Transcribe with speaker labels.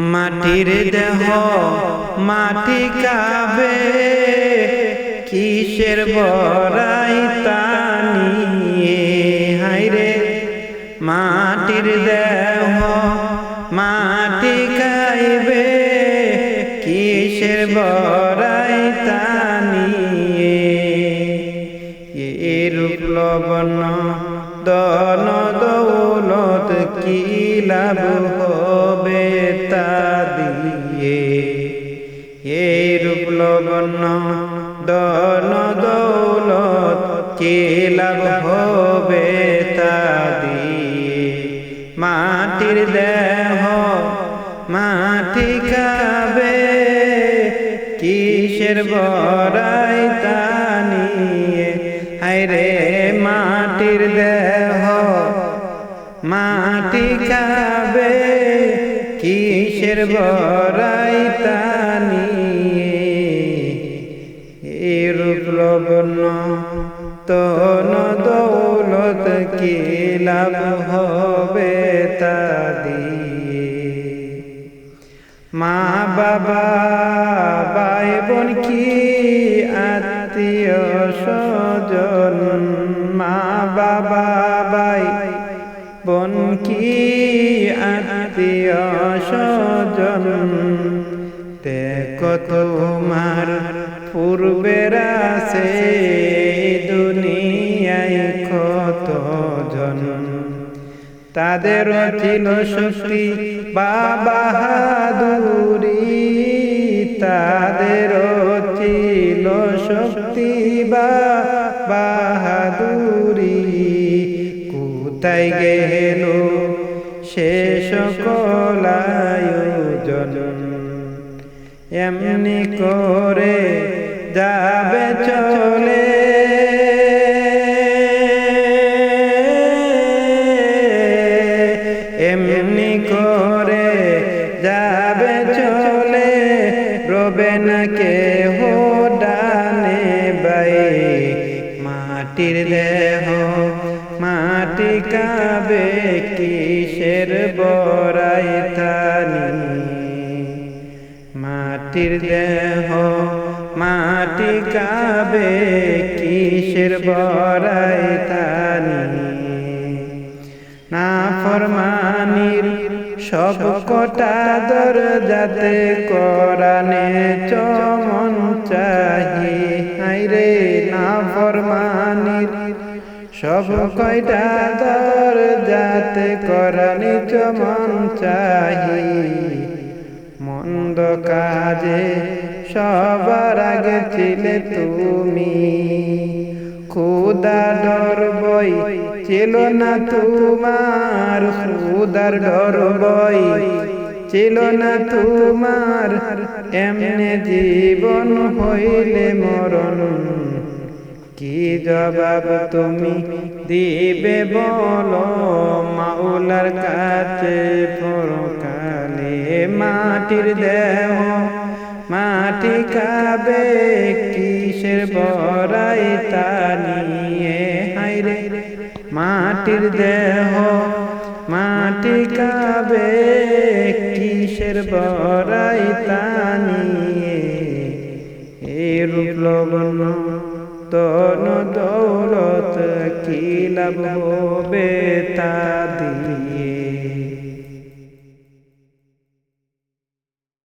Speaker 1: মাটির দেহ মাটি কাবে, কিসের বড়াই তানিয়ে। হায়রে মাটির দেহ মাটি খাইবে, কিসের বড়াই তানিয়ে। এরূপ লবণ দন দৌলত কি লাভ হবে তা দিয়ে। এরূপ লবণ দন দৌলত কি লাভ হবে তা দিয়ে। মাটির দেহ মাটি খাবে, কিসের বড়াই তা নিয়ে। হায়রে মাটির দেহ মাটি খাবে, কিসের বড়াই তা নিয়ে। এরূপ লবণ তন দৌলত কি লাভ হবে তা দিয়ে। মা বাবা ভাই বোন কি আত্মীয় স্বজন। মা বাবা ভাই বোন কি আত্মীয় স্বজন। দেখো তোমার পূর্বের আছে দুনিয়ায় কতজন। তাদের ছিল শক্তি বা বাহাদুরি, তাদের ছিল শক্তি বা বাহাদুরি। কোথায় গেল সে সকল আয়োজন। এমনি করে যাবে চলে, এমনি করে যাবে চলে। রবে না কেহ ডানে বাই, মাটির দেহ মাটি কাবে, কিসের বড়াই তানি। মাটির দেহ মাটি কাবে, কিসের বড়াই তানি। না ফরমানির সব কটা দরজাতে কোরআনে চমন চাহি। হায়রে না ফরমানির সব কয়টা দরজাতে কোরআনে চমন চাহি। মন্দ কাজে সবার আগে ছিলে তুমি, খুদা ডর বই ছিল না তোমার। খুদার ডর বই ছিল না তোমার, এমনে জীবন হইলে মরণ। কি জবাব তুমি দিবে বলো মাওলার কাছে পরকালে। মাটির দেহ মাটি খাবে, কিসের বড়াই তা নিয়ে। হায়রে মাটির দেহ মাটি খাবে, কিসের বড়াই তা নিয়ে। এরূপ লবণ তন দৌলত কি লাভ হবে তা দিয়ে।